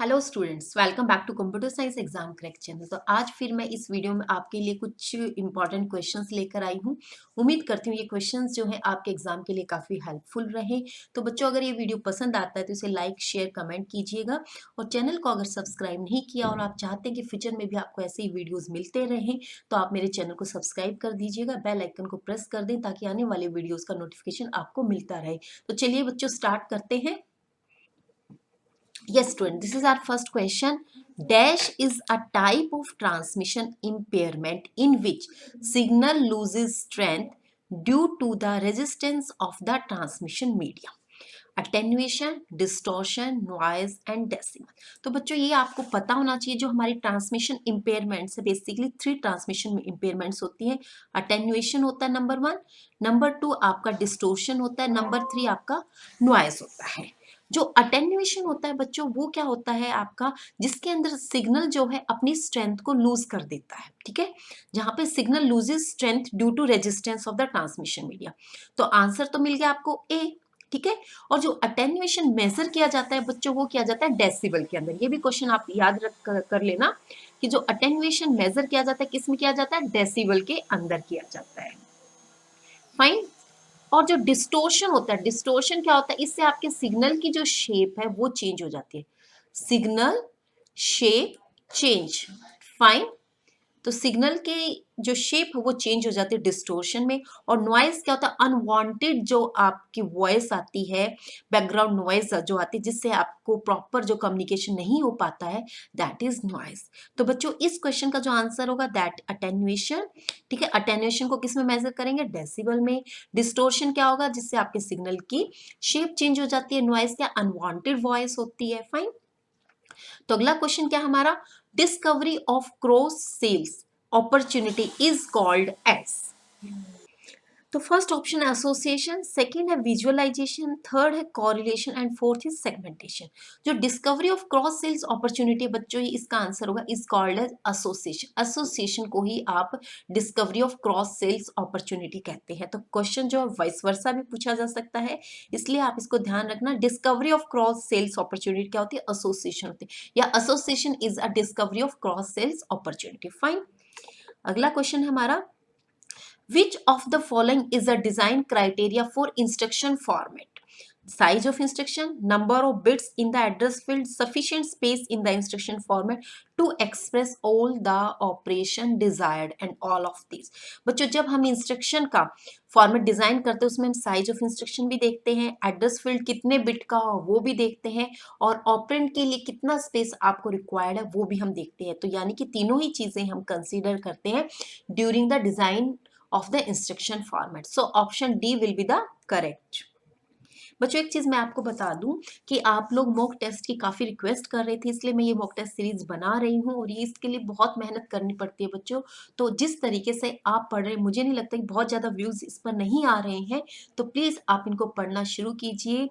Hello students, welcome back to computer science exam crack channel. तो आज फिर मैं इस वीडियो में आपके लिए कुछ इंपॉर्टेंट क्वेश्चंस लेकर आई हूँ। उम्मीद करती हूँ ये क्वेश्चंस जो है आपके एग्जाम के लिए काफ़ी हेल्पफुल रहे। तो बच्चों, अगर ये वीडियो पसंद आता है तो इसे लाइक शेयर कमेंट कीजिएगा, और चैनल को अगर सब्सक्राइब नहीं किया और आप चाहते हैं कि फ्यूचर में भी आपको ऐसे ही वीडियोज़ मिलते रहें तो आप मेरे चैनल को सब्सक्राइब कर दीजिएगा, बेल आइकन को प्रेस कर दें ताकि आने वाले वीडियोज़ का नोटिफिकेशन आपको मिलता रहे। तो चलिए बच्चों, स्टार्ट करते हैं। Yes, student, this is our first question. Dash is a type of transmission impairment in which signal loses strength due to the resistance of the transmission medium. Attenuation, distortion, noise and decimal. तो बच्चों, ये आपको पता होना चाहिए जो हमारी transmission impairments है, बेसिकली 3 ट्रांसमिशन इम्पेयरमेंट्स होती हैं। अटेन्यूएशन होता है नंबर 1, नंबर 2 आपका डिस्टॉर्शन होता है, नंबर 3 आपका नॉइज होता है। जो अटेन्यूएशन होता है बच्चों, वो क्या होता है आपका, जिसके अंदर सिग्नल जो है अपनी स्ट्रेंथ को लूज कर देता है। ठीक है, जहां पे signal loses strength due to resistance of the transmission media. तो आंसर तो मिल गया आपको ए। ठीक है, और जो अटेन्यूएशन मेजर किया जाता है बच्चों, वो किया जाता है डेसिबल के अंदर। ये भी क्वेश्चन आप याद रख कर लेना कि जो अटेन्यूएशन मेजर किया जाता है किस में किया जाता है, डेसिबल के अंदर किया जाता है। फाइन। और जो डिस्टोर्शन होता है, डिस्टोर्शन क्या होता है, इससे आपके सिग्नल की जो शेप है वो चेंज हो जाती है। Signal shape change. फाइन। तो सिग्नल के जो शेप है वो चेंज हो जाती है डिस्टोर्शन में। और नॉइज क्या होता है, अनवांटेड जो आपकी वॉइस आती है, बैकग्राउंड नॉइज जो आती है जिससे आपको प्रॉपर जो कम्युनिकेशन नहीं हो पाता है, दैट इज नॉइज। तो बच्चों, इस क्वेश्चन का जो आंसर होगा दैट अटेन्यूएशन। ठीक है, अटेन्यूएशन को किस में मेजर करेंगे, डेसिबल में। डिस्टोर्शन क्या होगा, जिससे आपके सिग्नल की शेप चेंज हो जाती है। नॉइज क्या, अनवांटेड वॉइस होती है। फाइन। तो अगला क्वेश्चन क्या हमारा, discovery of cross sales opportunity is called as. तो फर्स्ट ऑप्शन है एसोसिएशन, सेकंड है विजुअलाइजेशन, थर्ड है correlation and fourth is segmentation. जो discovery of cross sales opportunity बच्चों, इसका आंसर होगा is called as association. Association को ही आप discovery of cross sales opportunity कहते हैं। तो क्वेश्चन जो है वाइस वर्सा भी पूछा जा सकता है, इसलिए आप इसको ध्यान रखना। Discovery of cross sales opportunity क्या होती है, एसोसिएशन होती है, या association is a discovery of cross sales opportunity. Fine. अगला क्वेश्चन है हमारा, which of the following is a design criteria for instruction format? Size of instruction, number of bits in the address field, sufficient space in the instruction format to express all the operation desired, and all of these. बच्चों, जब हम instruction का format design करते हैं उसमें हम size of instruction भी देखते हैं, एड्रेस फील्ड कितने बिट का हो वो भी देखते हैं, और ऑपरेंड के लिए कितना स्पेस आपको रिक्वायर्ड है वो भी हम देखते हैं। तो यानी कि तीनों ही चीजें हम कंसीडर करते हैं during the design of the instruction format. So option D will be the correct. बच्चों, एक चीज मैं आपको बता दूं कि आप लोग मॉक टेस्ट की काफी रिक्वेस्ट कर रहे थे, इसलिए मैं ये मॉक टेस्ट सीरीज बना रही हूँ, और ये इसके लिए बहुत मेहनत करनी पड़ती है बच्चों। तो जिस तरीके से आप पढ़ रहे हैं, मुझे नहीं लगता कि बहुत ज्यादा व्यूज इस पर नहीं आ रहे हैं, तो प्लीज आप इनको पढ़ना शुरू कीजिए,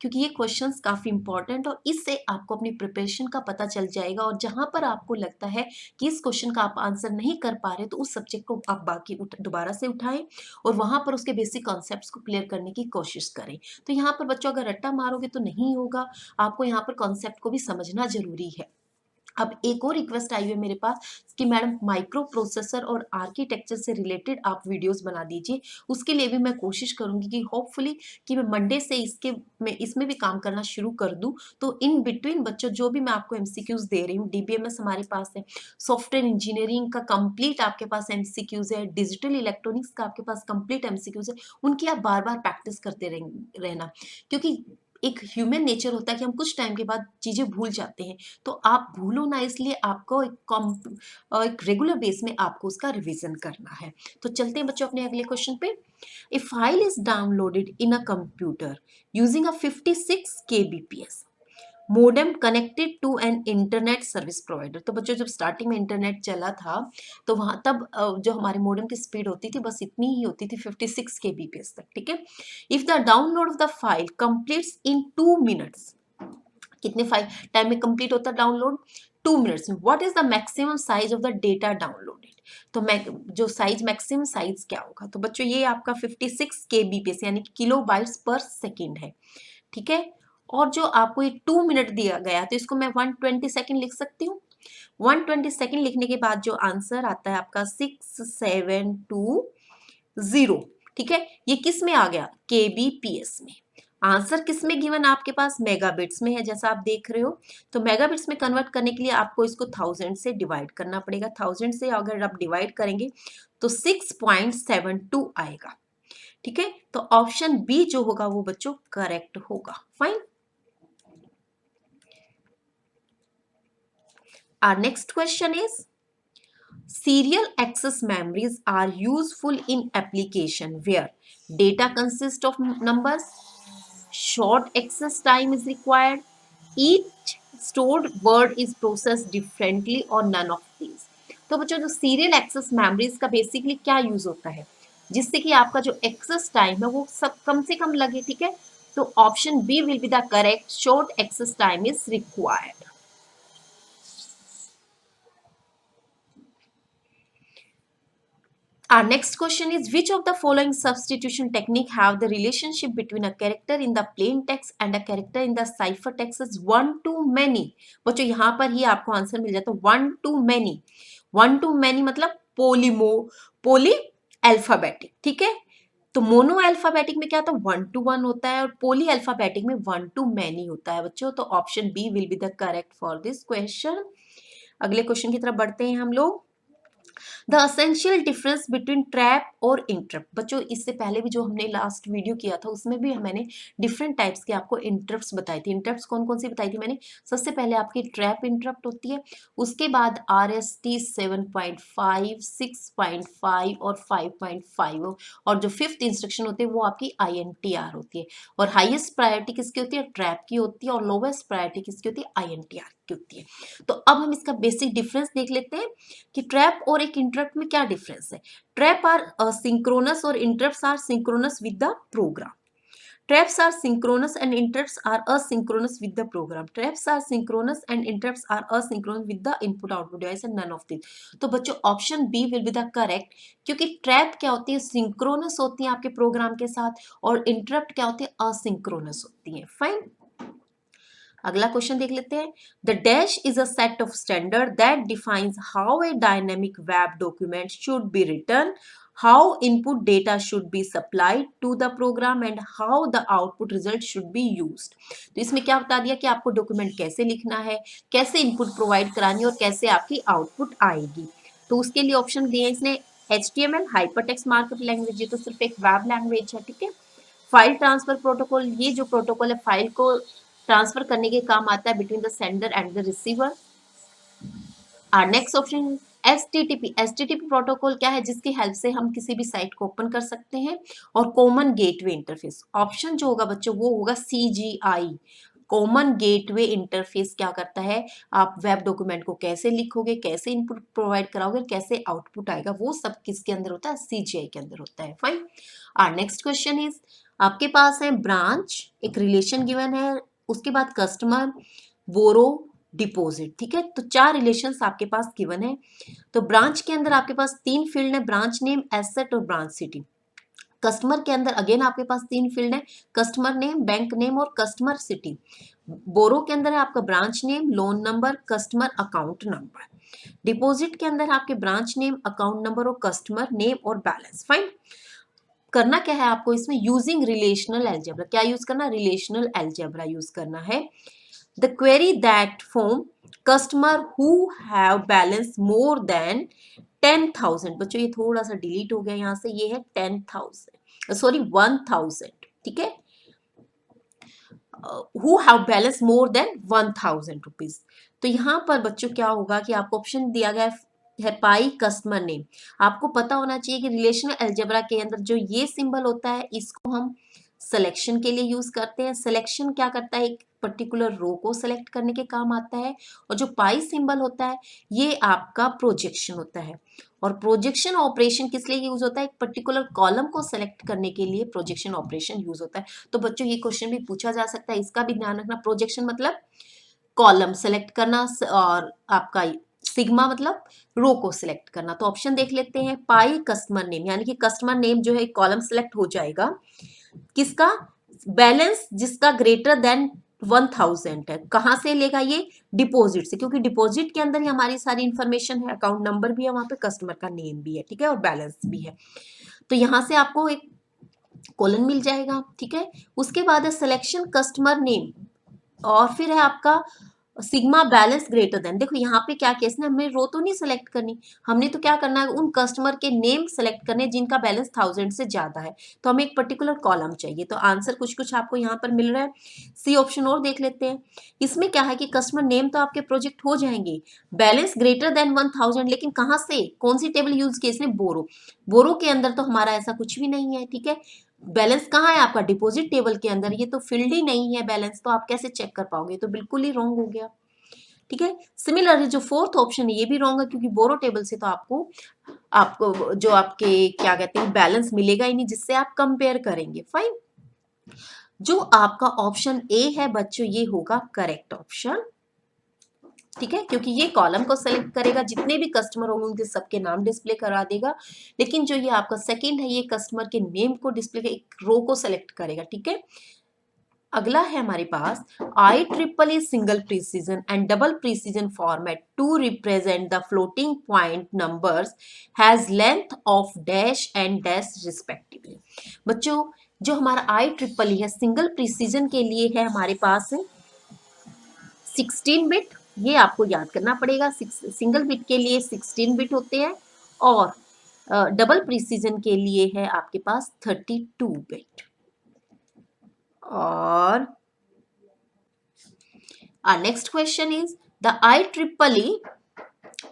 क्योंकि ये क्वेश्चंस काफी इंपॉर्टेंट, और इससे आपको अपनी प्रिपरेशन का पता चल जाएगा। और जहां पर आपको लगता है कि इस क्वेश्चन का आप आंसर नहीं कर पा रहे, तो उस सब्जेक्ट को आप बाकी दोबारा से उठाएं और वहां पर उसके बेसिक कॉन्सेप्ट्स को क्लियर करने की कोशिश करें। तो यहाँ पर बच्चों अगर रट्टा मारोगे तो नहीं होगा, आपको यहाँ पर कॉन्सेप्ट को भी समझना जरूरी है। अब एक और रिक्वेस्ट आई है मेरे पास कि मैडम माइक्रो प्रोसेसर और आर्किटेक्चर से रिलेटेड आप वीडियोस बना दीजिए। उसके लिए भी मैं कोशिश करूंगी कि होपफुली कि मैं मंडे से मैं इसमें भी काम करना शुरू कर दूं। तो इन बिटवीन बच्चों, जो भी मैं आपको एमसीक्यूज दे रही हूँ, डीबीएमएस हमारे पास है, सॉफ्टवेयर इंजीनियरिंग का कंप्लीट आपके पास एमसीक्यूज है, डिजिटल इलेक्ट्रॉनिक्स का आपके पास कंप्लीट एमसीक्यूज है, उनकी आप बार बार प्रैक्टिस करते रहना, क्योंकि एक ह्यूमन नेचर होता है कि हम कुछ टाइम के बाद चीजें भूल जाते हैं। तो आप भूलो ना, इसलिए आपको एक रेगुलर बेस में आपको उसका रिवीजन करना है। तो चलते हैं बच्चों अपने अगले क्वेश्चन पे। A file is downloaded in a computer using a 56 kbps modem connected to an internet service provider. तो बच्चों, जब स्टार्टिंग में इंटरनेट चला था तो वहां तब जो हमारे मोडेम की स्पीड होती थी बस इतनी ही होती थी, 56 kbps तक। ठीक है, if the download of the file completes in 2 minutes, कितने फाइल टाइम में कंप्लीट होता है डाउनलोड, 2 मिनट्स में, what is the maximum size of the data downloaded. तो जो साइज, मैक्सिमम साइज क्या होगा, तो बच्चों ये आपका 56 kbps यानी कि किलो बाइट्स पर सेकेंड है। ठीक है, और जो आपको ये 2 मिनट दिया गया तो इसको मैं 120 सेकेंड लिख सकती हूँ। 120 सेकेंड लिखने के बाद जो आंसर आता है आपका 6720। ठीक है, ये किस में आ गया, केबीपीएस में। आंसर किस में गिवन आपके पास, मेगाबिट्स में है, जैसा आप देख रहे हो। तो मेगाबिट्स में कन्वर्ट करने के लिए आपको इसको 1000 से डिवाइड करना पड़ेगा। 1000 से अगर आप डिवाइड करेंगे तो 6.72 आएगा। ठीक है, तो ऑप्शन बी जो होगा वो बच्चों करेक्ट होगा। Fine. Our next question is, serial access memories are useful in application where data consists of numbers, short access time is required, each stored word is processed differently or none of these। तो बच्चों जो serial access memories का basically क्या use होता है, जिससे कि आपका जो एक्सेस टाइम है वो सब कम से कम लगे। ठीक है, तो option B will be the correct, short access time is required. Our next question is, which of the following substitution technique have the relationship between a character in the plain text and a character in the cipher text is one to many। बच्चों यहाँ पर ही आपको answer मिल जाता है one to many। one to many मतलब पोली alphabetic. ठीक है, तो मोनो अल्फाबेटिक में क्या होता है, 1 to 1 होता है, और पोली अल्फाबेटिक में 1 to many होता है बच्चों। तो option B will be the correct for this question. अगले क्वेश्चन की तरफ बढ़ते हैं हम लोग। The essential difference between trap और इंटरप्ट। बच्चों इससे पहले भी जो हमने लास्ट वीडियो किया था उसमें भी मैंने डिफरेंट टाइप्स के आपको इंटरप्ट्स बताई थी। इंटरप्ट्स कौन कौन सी बताई थी मैंने, सबसे पहले आपकी ट्रैप इंटरप्ट होती है, उसके बाद RST 7.5, 6.5 और 5.5, और जो फिफ्थ इंस्ट्रक्शन होती है वो आपकी INTR होती है। और हाईएस्ट प्रायोरिटी किसकी होती है, ट्रैप की होती है, और लोवेस्ट प्रायोरिटी किसकी होती है, INTR की होती है। तो अब हम इसका बेसिक डिफरेंस देख लेते हैं कि ट्रैप और एक इंटरप्ट में क्या डिफरेंस है। ट्रैप आर सिंक्रोनस और interrupts are synchronous with the program. Traps are synchronous and interrupts are asynchronous with the program. Traps are synchronous and interrupts are asynchronous with the input output device and none of these। तो बच्चों option B will be the correct, क्योंकि trap क्या होती है, synchronous होती है आपके programme के साथ, और इंटरप्ट क्या होती है, असिंक्रोनस होती है। फाइन। अगला क्वेश्चन देख लेते हैं। The dash is a set of standard that defines how a dynamic web document should be return, how input data should be supplied to the program and how the output result should be used. तो इसमें क्या बता दिया कि आपको document कैसे लिखना है, कैसे इनपुट प्रोवाइड करानी है, और कैसे आपकी आउटपुट आएगी। तो उसके लिए ऑप्शन दिए हैं इसने, HTML हाइपरटेक्स्ट मार्कअप लैंग्वेज, ये तो सिर्फ एक वेब लैंग्वेज है। ठीक है, फाइल ट्रांसफर प्रोटोकॉल, ये जो प्रोटोकॉल है फाइल को ट्रांसफर करने के काम आता है between the sender and the receiver. Our next option HTTP। HTTP protocol क्या है, जिसकी हेल्प से हम किसी भी साइट को ओपन कर सकते हैं। और कॉमन गेटवे इंटरफेस, ऑप्शन जो होगा बच्चों वो होगा CGI। कॉमन गेटवे इंटरफेस क्या करता है, आप वेब डॉक्यूमेंट को कैसे लिखोगे, कैसे इनपुट प्रोवाइड कराओगे, कैसे आउटपुट आएगा, वो सब किसके अंदर होता है, CGI के अंदर होता है। Fine. Our next question is, आपके पास है ब्रांच, एक रिलेशन गिवन है, उसके बाद कस्टमर, बोरो, डिपॉजिट। ठीक है, तो 4 रिलेशंस आपके पास गिवन है। तो ब्रांच के अंदर आपके पास 3 फील्ड है, ब्रांच नेम, एसेट और ब्रांच सिटी। कस्टमर के अंदर अगेन आपके पास 3 फील्ड है, कस्टमर नेम, बैंक नेम और कस्टमर सिटी। बोरो के अंदर है आपका branch name, loan number, customer account number. Deposit के अंदर आपके ब्रांच नेम, अकाउंट नंबर और कस्टमर नेम और बैलेंस। फाइन। करना क्या है आपको इसमें, यूजिंग रिलेशनल अलजेब्रा। क्या यूज करना, रिलेशनल अलजेब्रा यूज करना है। The query that form customer who have balance more than 10,000। बच्चों ये थोड़ा सा डिलीट हो गया यहाँ से, ये है 10,000, सॉरी 1,000। ठीक है, who have balance more than 1,000 rupees. तो यहाँ पर बच्चों क्या होगा कि आपको ऑप्शन दिया गया है पाई कस्टमर नेम। आपको पता होना चाहिए कि रिलेशनल अलजेब्रा के अंदर जो ये सिंबल होता है इसको हम सिलेक्शन के लिए यूज करते हैं। सिलेक्शन क्या करता है, एक पर्टिकुलर रो को सिलेक्ट करने के काम आता है। और जो पाई सिंबल होता है ये आपका प्रोजेक्शन होता है। और प्रोजेक्शन ऑपरेशन किस लिए यूज होता है, एक पर्टिकुलर कॉलम को सिलेक्ट करने के लिए प्रोजेक्शन ऑपरेशन यूज होता है। तो बच्चों ये क्वेश्चन भी पूछा जा सकता है, इसका भी ध्यान रखना। प्रोजेक्शन मतलब कॉलम सेलेक्ट करना, और आपका सिग्मा मतलब रो को सिलेक्ट करना। तो ऑप्शन देख लेते हैं, पाई कस्टमर नेम, यानी कि कस्टमर नेम जो है कॉलम सिलेक्ट हो जाएगा किसका, बैलेंस जिसका ग्रेटर देन 1000 है। कहाँ से लेगा ये? डिपॉजिट से, क्योंकि डिपॉजिट के अंदर ही हमारी सारी इंफॉर्मेशन है, अकाउंट नंबर भी है वहां पे, कस्टमर का नेम भी है, ठीक है, और बैलेंस भी है। तो यहाँ से आपको एक कॉलन मिल जाएगा, ठीक है। उसके बाद है सिलेक्शन कस्टमर नेम, और फिर है आपका सिग्मा बैलेंस ग्रेटर देन। देखो यहाँ पे क्या केस ना, हमें रो तो नहीं सिलेक्ट करनी, हमने तो क्या करना है, उन कस्टमर के नेम सेलेक्ट करने जिनका बैलेंस 1000 से ज्यादा है। तो हमें एक पर्टिकुलर कॉलम चाहिए, तो आंसर कुछ कुछ आपको यहाँ पर मिल रहा है। सी ऑप्शन और देख लेते हैं। इसमें क्या है कि कस्टमर नेम तो आपके प्रोजेक्ट हो जाएंगे, बैलेंस ग्रेटर देन 1000, लेकिन कहाँ से, कौन सी टेबल यूज की इसने? बोरो। बोरो के अंदर तो हमारा ऐसा कुछ भी नहीं है, ठीक है। बैलेंस कहाँ है आपका? डिपॉजिट टेबल के अंदर, ये तो फील्ड ही नहीं है बैलेंस, तो आप कैसे चेक कर पाओगे? तो बिल्कुल ही रॉन्ग हो गया, ठीक है। सिमिलरली जो फोर्थ ऑप्शन है ये भी रॉन्ग है, क्योंकि बोरो टेबल से तो आपको आपको जो आपके क्या कहते हैं बैलेंस मिलेगा ही नहीं जिससे आप कंपेयर करेंगे। फाइन, जो आपका ऑप्शन ए है बच्चों ये होगा करेक्ट ऑप्शन, ठीक है, क्योंकि ये कॉलम को सेलेक्ट करेगा, जितने भी कस्टमर होंगे उनके सबके नाम डिस्प्ले करा देगा। लेकिन जो ये आपका सेकंड है ये कस्टमर के नेम को डिस्प्ले, एक रो को सेलेक्ट करेगा, ठीक है। अगला है हमारे पास IEEE single precision and double precision format to represent the floating point numbers has length of dash and dash respectively. बच्चों जो हमारा IEEE है सिंगल प्रिसीजन के लिए है हमारे पास 16 बिट, ये आपको याद करना पड़ेगा। सिंगल बिट के लिए 16 बिट होते हैं, और डबल प्रिसीजन के लिए है आपके पास 32 बिट। और our next question is the IEEE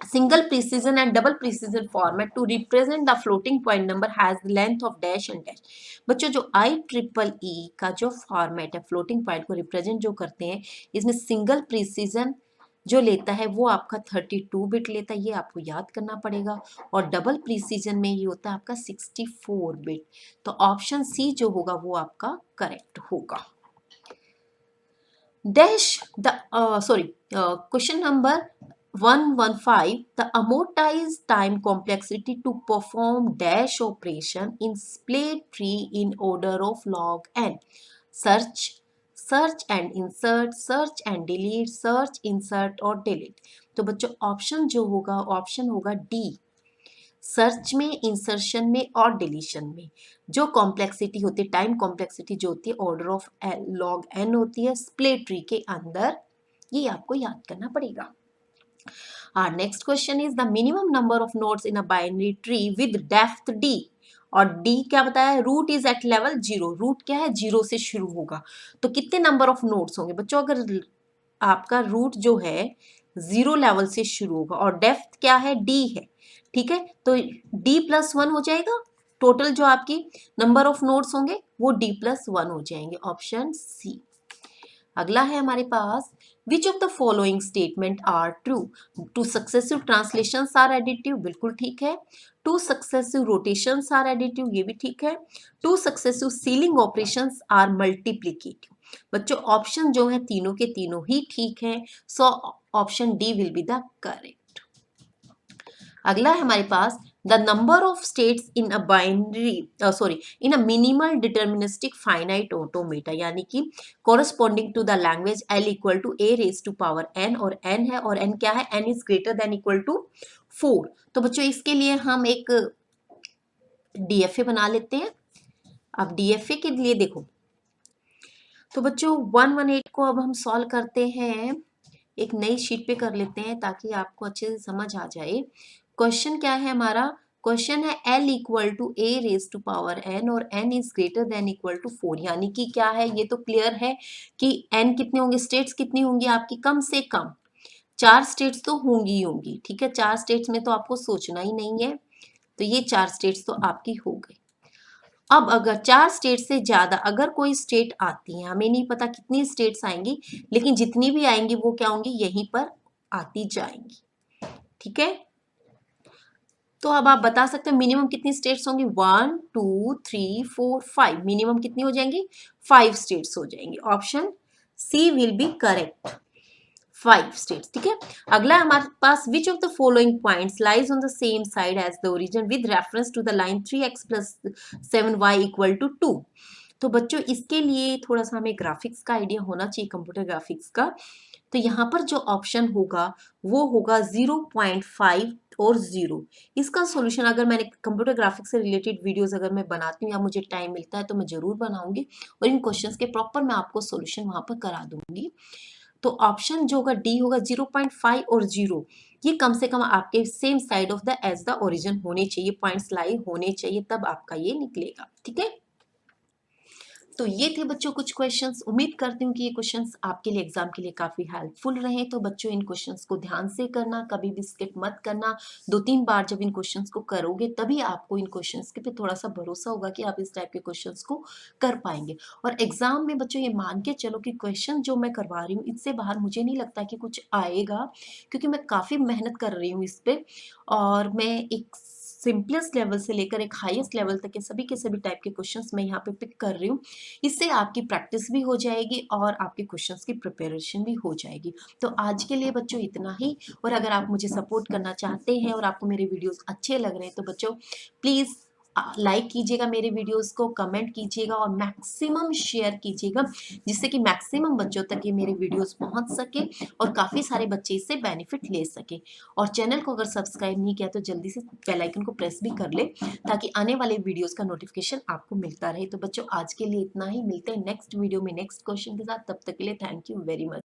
single precision and double precision format to represent the floating point number has the length of dash and dash। बच्चों जो IEEE का जो फॉर्मेट है फ्लोटिंग पॉइंट को रिप्रेजेंट जो करते हैं, इसमें सिंगल प्रिसीजन जो लेता है वो आपका 32 बिट लेता है, ये आपको याद करना पड़ेगा। और डबल प्रिसीजन में ये होता है आपका 64 बिट। तो ऑप्शन सी जो होगा वो आपका करेक्ट होगा। Dash the question number 115, the amortized time complexity to perform dash operation in split tree in order of log n, search, search and insert, search and delete, search, insert और delete। तो बच्चों option जो होगा option होगा D, search में, insertion में और deletion में जो कॉम्प्लेक्सिटी होती है, टाइम कॉम्प्लेक्सिटी जो होती है ऑर्डर ऑफ लॉग एन होती है स्प्लिट ट्री के अंदर, ये आपको याद करना पड़ेगा। Our next question is the minimum number of nodes in a binary tree with depth d, और d क्या बताया? Root is at level 0, root क्या है? 0 से शुरू होगा। तो कितने नंबर ऑफ नोड्स होंगे बच्चों? अगर आपका रूट जो है 0 लेवल से शुरू होगा और डेप्थ क्या है? d है, ठीक है, तो d+1 हो जाएगा। टोटल जो आपकी नंबर ऑफ नोड्स होंगे वो d+1 हो जाएंगे, ऑप्शन सी। अगला है हमारे पास which of the following statement are true? Two successive translations are additive, बिल्कुल ठीक है। Two successive rotations are additive, ये भी ठीक है। Two successive scaling operations are multiplicative. बच्चों ऑप्शन जो है तीनों के तीनों ही ठीक है, so option D will be the correct. अगला है हमारे पास the number of states in a binary in a minimal deterministic finite automata, यानी कि corresponding to the language L equal to a raise to power N, और N है, और N क्या है? N is greater than equal to 4। तो बच्चों इसके लिए हम एक डीएफए बना लेते हैं। अब डीएफए के लिए देखो, तो बच्चों 118 को अब हम सॉल्व करते हैं, एक नई शीट पे कर लेते हैं ताकि आपको अच्छे से समझ आ जाए। क्वेश्चन क्या है हमारा? क्वेश्चन है L equal to a raise to power N और n is greater than equal to 4, यानी कि क्या है? ये तो क्लियर है कि एन कितने होंगे, स्टेट्स कितनी होंगी आपकी? कम से कम 4 स्टेट्स तो होंगी ही होंगी, ठीक है। 4 स्टेट्स में तो आपको सोचना ही नहीं है, तो ये 4 स्टेट्स तो आपकी हो गई। अब अगर 4 स्टेट से ज्यादा अगर कोई स्टेट आती है, हमें नहीं पता कितनी स्टेट्स आएंगी, लेकिन जितनी भी आएंगी वो क्या होंगी? यहीं पर आती जाएंगी, ठीक है। तो अब आप बता सकते हो मिनिमम कितनी स्टेट्स होंगी? 1 2 3 4 5, मिनिमम कितनी हो जाएंगी? 5 स्टेट्स हो जाएंगी। Option C will be correct, 5 states, ठीक है। अगला हमारे पास which of the following points lies on the same side as the origin with reference to the line 3x + 7y = 2। तो बच्चों इसके लिए थोड़ा सा हमें ग्राफिक्स का आइडिया होना चाहिए, कंप्यूटर ग्राफिक्स का। तो यहाँ पर जो ऑप्शन होगा वो होगा 0.5 और 0। इसका सॉल्यूशन अगर मैंने कंप्यूटर ग्राफिक्स से रिलेटेड वीडियोस अगर मैं बनाती हूँ या मुझे टाइम मिलता है तो मैं जरूर बनाऊंगी, और इन क्वेश्चंस के प्रॉपर मैं आपको सॉल्यूशन वहां पर करा दूंगी। तो ऑप्शन जो होगा डी होगा 0.5 और 0, ये कम से कम आपके same side of the as the origin होने चाहिए, पॉइंट्स लाई होने चाहिए, तब आपका ये निकलेगा। ठीक है, तो ये थे बच्चों कुछ क्वेश्चंस। उम्मीद करती हूँ कि ये क्वेश्चंस आपके लिए एग्जाम के लिए काफी हेल्पफुल रहे। तो बच्चों इन क्वेश्चंस को ध्यान से करना, कभी भी स्किप मत करना। 2-3 बार जब इन क्वेश्चंस को करोगे तभी आपको इन क्वेश्चंस के पे थोड़ा सा भरोसा होगा कि आप इस टाइप के क्वेश्चंस को कर पाएंगे। और एग्जाम में बच्चों ये मान के चलो कि क्वेश्चन जो मैं करवा रही हूँ इससे बाहर मुझे नहीं लगता कि कुछ आएगा, क्योंकि मैं काफी मेहनत कर रही हूँ इस पे, और मैं एक सिंपलेस्ट लेवल से लेकर एक हाईएस्ट लेवल तक के सभी टाइप के क्वेश्चंस मैं यहाँ पे पिक कर रही हूँ। इससे आपकी प्रैक्टिस भी हो जाएगी और आपके क्वेश्चंस की प्रिपरेशन भी हो जाएगी। तो आज के लिए बच्चों इतना ही, और अगर आप मुझे सपोर्ट करना चाहते हैं और आपको मेरे वीडियोस अच्छे लग रहे हैं तो बच्चों प्लीज़ लाइक कीजिएगा मेरे वीडियोस को, कमेंट कीजिएगा और मैक्सिमम शेयर कीजिएगा, जिससे कि मैक्सिमम बच्चों तक ये मेरे वीडियोस पहुंच सके और काफ़ी सारे बच्चे इससे बेनिफिट ले सके। और चैनल को अगर सब्सक्राइब नहीं किया तो जल्दी से बेल आइकन को प्रेस भी कर ले, ताकि आने वाले वीडियोस का नोटिफिकेशन आपको मिलता रहे। तो बच्चों आज के लिए इतना ही, मिलते हैं नेक्स्ट वीडियो में नेक्स्ट क्वेश्चन के साथ। तब तक के लिए थैंक यू वेरी मच।